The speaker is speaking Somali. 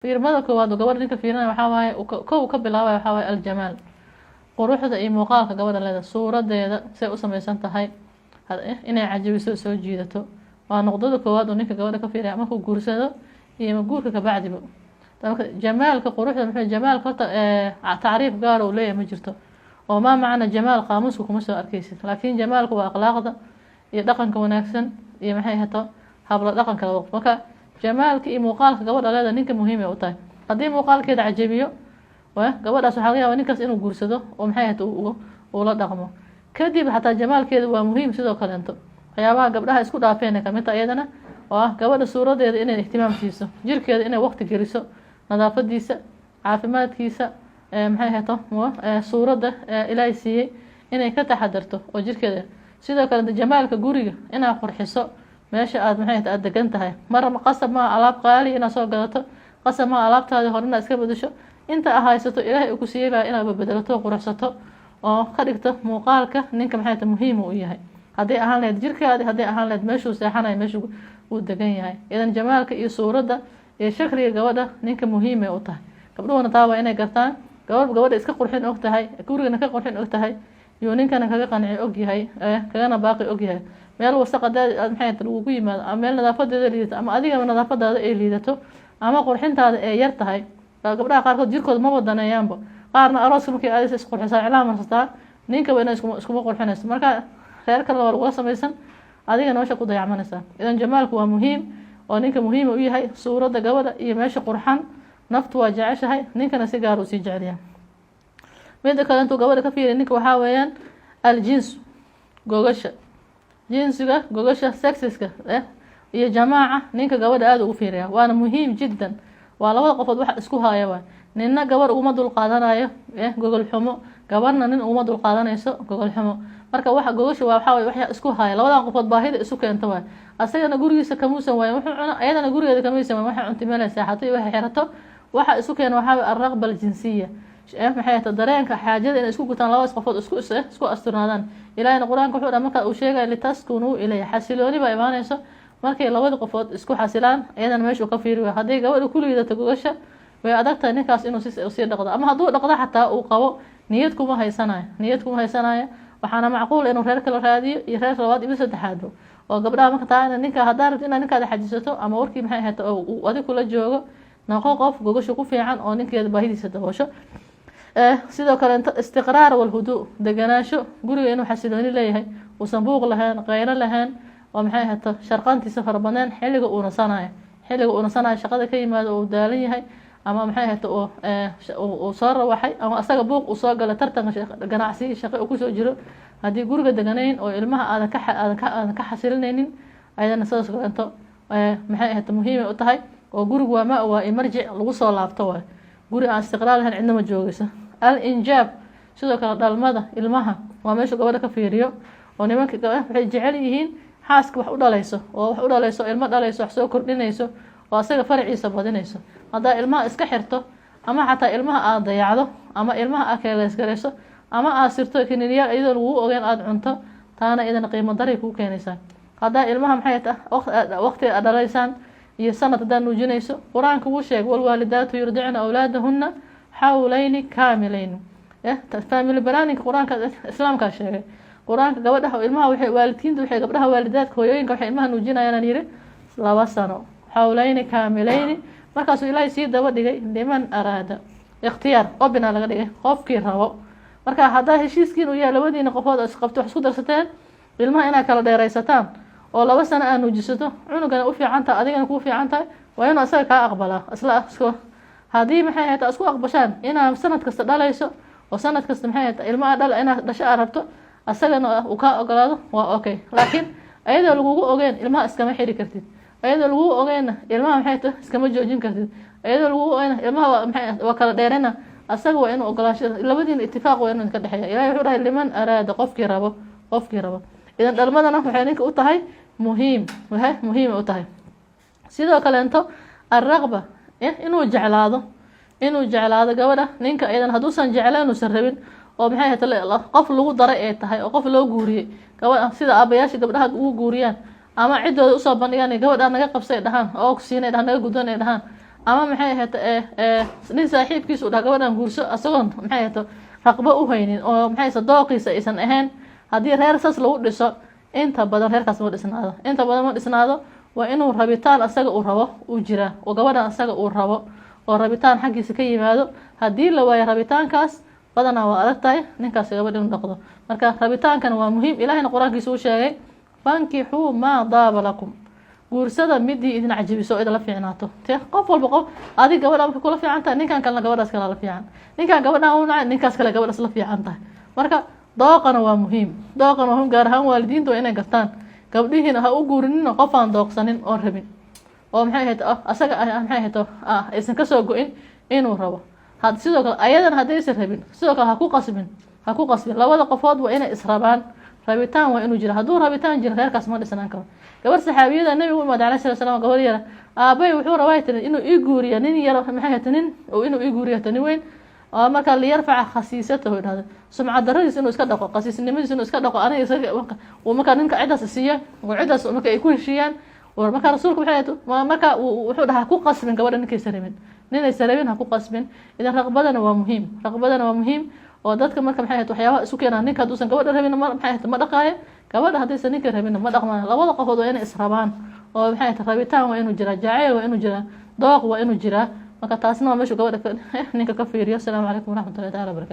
fiirmada koowaad oo gabadha ninka fiirinaya waxaa waaye kow ka bilaabaya waxaa waaye aljamaal, quruxda iyo muuqaalka gabadha leeda, suuradeeda say u samaysan tahay, inay cajabiso soo jiidato. waa noqdada koowaad oo ninka gabadha ka fiiraya markuu guursado iyo guurka ka bacdiba. jamaalka quruxda muxuu jamaalka horta tacriif gaar oo leeyahay ma jirto, oo ma macna jamaal qaamuuska kuma soo arkaysid, laakiin jamaalku waa akhlaaqda iyo dhaqanka wanaagsan iyo maxay hato habla dhaqanka laba qof. marka jamaalka iyo muuqaalka gabadha leeda ninka muhiim ay u tahay. haddii muuqaalkeeda cajabiyo gabadhaas waxaa laga yaabaa ninkaas inuu guursado oo maxay hato uu la dhaqmo. kadib xataa jamaalkeeda waa muhiim sidoo kaleento, waxyaabaha gabdhaha isku dhaafeen kamid tahay iyadana oo ah gabadha suuradeeda inay ihtimaam siiso, jirkeeda inay waqti geliso, nadaafadiisa, caafimaadkiisa, maxay hato suurada ilaahay siiyey inay ka taxadarto oo jirkeeda. sidoo kale jamaalka guriga inaad qurxiso meesha aad maxay hato aad degan tahay. mar qasab ma alaab qaali inaad soo gadato, qasab ma alaabtaada hore inaad iska bedesho, inta aad haysato ilaahay uu ku siiyey baa inaad bedelato, qurxsato oo ka dhigto muuqaalka ninka maxay hato muhiim u yahay. haddii ahaan lahayd jirkaadi, haddii ahaan lahayd meeshuu seexanayo, meeshuu uu degan yahay. idan jamaalka iyo suuradda iyo shakliga gabadha ninka muhiimay u tahay. gabdhuhuna taa waa inay gartaan, gabadha iska qurxin og tahay, gurigana ka qurxin og tahay, iyo ninkana kaga qanci og yahay, kagana baaqi og yahay. meel wasaq maxay lagugu yimaado ama meel nadaafadeeda liidato ama adigaba nadaafadaada ay liidato ama qurxintaada ay yar tahay, gabdhaha qaarkood jirkooda ma wadaneeyaanba. qaarna arooska markay aadaysa isqurxisaa cilaha marsataa, ninkaba ina iskuma qurxinayso, marka reer kale waa lagula samaysan, adiga nolosha ku dayacmanaysaa. idan jamaalku waa muhiim oo ninka muhiim u yahay, suuradda gabadha iyo meesha qurxan naftu waa jeceshahay, ninkana si gaar uu sii jecelyahay. mida kale intuu gabadha ka fiiriya ninka waxaa weeyaan aljinsu, gogasha, jinsiga gogasha sexiska iyo jamaaca ninka gabadha aada ugu fiiraya, waana muhiim jiddan. waa labada qofood waxa isku haya waay. ninna gabar uguma dul qaadanayo gogol xumo, gabarna nin uguma dul qaadanayso gogol xumo. marka waxa gogasha waa waxaa waxa isku haya labadan qofood baahida isu keenta waay. asagana gurigiisa kamuusan waayo wuxuu cuno, ayadana gurigeeda kamaysan waayo waxa cunti meel saaxatay waxa xirato. waxa isu keena waxaa arraqba aljinsiya, maxay tahay dareenka xaajada inay isku gutaan labada qofood isku asturnaadaan. ilaahayna quraanka wuxuu dhahay marka uu sheegay litaskunu ilayhi, xasilooni baa imaanayso markay labada qofood isku xasilaan. ayadana meesha ka fiiri way, haddii gabadha ku liidato gogasha way adag tahay ninkaas inuu sii dhaqdo, ama hadduu dhaqdo xataa uu qabo niyad kuma haysanayo. waxaana macquul inuu reer kala raadiyo iyo reer labaad iyo saddexaadba. oo gabdhaha marka taa ninka haddaa rabto inaad ninkaada xajisato ama warkii maxay ahayd oo uu adig kula joogo, noqo qof gogasha ku fiican oo ninkeeda baahidiisa daboosho. sidoo kale istiqraar walhudu, deganaansho, guriga inuu xasilooni leeyahay, uusan buuq lahayn, qaylo lahayn, oo maxay ahayd sharqantiisa farabadan xilliga uu nasanayo shaqada ka yimaado uu daalan yahay, ama maxay ahayd uu soo rawaxay, ama asaga buuq uu soo gala tartanka ganacsi shaqo uu kusoo jiro. haddii guriga deganayn oo ilmaha aadan ka xasilinaynin, ayadana sidaas kalento maxay ahayd muhiimay u tahay. oo gurigu waa ma-waa marjic lagu soo laabto waay. guri aan istiqraar lahayn cidna ma joogayso. al-injaab sidoo kale dhalmada ilmaha waa meesha gabadha ka fiiriyo. oo nimanka waxay jecel yihiin xaaska wax u dhalayso ilmo dhalayso, wax soo kordhinayso oo asaga faraciisa badinayso. haddaa ilmaha iska xirto ama xataa ilmaha aad dayacdo ama ilmaha aad keeleysgarayso ama aad sirto kiniiniyaal iyadoo lagugu ogeyn aada cunto, taana idana qiimo daray kuu keenaysaa. haddaa ilmaha maxay waqti aad dhalaysaan iyo sanad haddaad nuujinayso, qur-aanka wuu sheegay walwaalidaatu yurdicna awlaadahunna xawlayni kaamilayni. family planninga qur-aanka islaamkaa sheegay. qur-aanka gabadha ilmaha waalidiinta waxay gabdhaha waalidaadka hooyooyinka waxay ilmaha nuujinayaan yiri 2 sano, xawlayni kaamilayni. markaasuu ilaahay sii daba dhigay liman araada, ikhtiyaar qobina laga dhigay qofkii rabo. marka haddaa heshiiskiin uu yahay labadiina qofood oo isqabto wax isku darsateen, ilmaha inaad kala dheeraysataan oo 2 sano aad nuujisato, cunugana u fiican tahay adigana kuu fiican tahay, waa inuu asaga kaa aqbalaa. haddii maxay ahayd isku aqbashaan inaad sanad kasta dhalayso oo sanad kasta maxay ahayd ilmaha inaad dhasho aad rabto, asagana uu kaa ogolaado waa okay. laakiin ayadoo lagugu ogeyn ilmaha iskama xiri kartid, ayadoo lagugu ogeyna ilmaha maxay tahay iskama joojin kartid, ayadoo lagugu ogeyna ilmaha waa kala dheerena, asaga waa inuu ogolaasho labadiina itifaaq waa inuu ka dhexeeya. ilaahay wuxuu dhahay liman araada, qofkii rabo. idan dhalmadana waxay ninka u tahay muhiim u tahay. sidoo kaleento arraqba, inuu jeclaado gabadha ninka ayadana hadduusan jeclayn uusan rabin oo maxay ahayd qof lagu daray ay tahay oo qof loo guuriyey, gabadha sida aabayaasha gabdhaha ugu guuriyaan ama ciddooda usoo bandhigaan gabadha naga qabsay dhahaan oo ku siinay dhahaan naga gudan ay dhahaan, ama maxay ahayd nin saaxiibkiisa u dhaha gabadhan guurso asagoon maxay ahayd raqbo u haynin oo maxay dooqiisa aysan ahayn, haddii reer saas lagu dhiso inta badan reerkaas ma dhisnaado, inta badan ma dhisnaado. waa inuu rabitaan asaga uu rabo uu jiraa, oo gabadhan asaga uu rabo oo rabitaan xaggiisa ka yimaado. haddii la waayo rabitaankaas badanaa waa adag tahay ninkaas gabadh inuu dhaqdo. marka rabitaankan waa muhiim. ilaahayna qur-aankiisa uu sheegay fankixuu maa daaba lakum, guursada midii idin cajabiso oo idinla fiicnaato. te qof walba qof adig gabadha marka kula fiican tahay, ninkan kalena gabadhaas kale la fiican, ninkan gabadhan u nacay, ninkaas kale gabadhaas la fiican tahay. marka dooqana waa muhiim, dooqana waa muhiim, gaar ahaan waalidiinta waa inay gartaan gabdhihiina ha u guurinina qof aan dooqsanin oo rabin, oo maxay ahayd asaga maxay ahayd aysan kasoo go-in inuu rabo. sidoo kale ayadana haddaysan rabin sidoo kale ha ku qasbin. labada qofood waa inay israbaan, rabitaan waa inuu jira. hadduu rabitaan jiro reerkaas ma dhisnaan karo. gabar saxaabiyada nabiga u imaaday alayhi salaam, gabar yara aabay wuxuu rabaa inuu ii guuriyo nin yaro maxay ahayd nin inuu ii guuriyo nin weyn, oo marka la yarfaca khasiisatahu idhahdo sumcad daradiisa inuu iska dhaqo, khasiisnimadiisa inuu iska dhaqo, aniga isaga uu marka ninka cidaas siiya oo cidaas marka ay ku heshiiyaan. marka rasuulku marka wuxuu dhahaa ku qasbin gabadha ninkaysa rabin, ninaysa rabin ha ku qasbin. idan raqbadana waa muhiim, oo dadka marka maxay ahayd waxyaabaha isu keenaa. ninka hadduusan gabadha rabin maxay ahayd ma dhaqaayo, gabadha haddaysan ninka rabin ma dhaqmaan. labada qofood waa inay israbaan, oo maxay ahayd rabitaan waa inuu jiraa, jacayl waa inuu jiraa, dooq waa inuu jiraa. marka taasna waa meeshu gabadha ninka ka fiiriyo. asalaamu calaykum waraxmatullahi taala wabarakatu.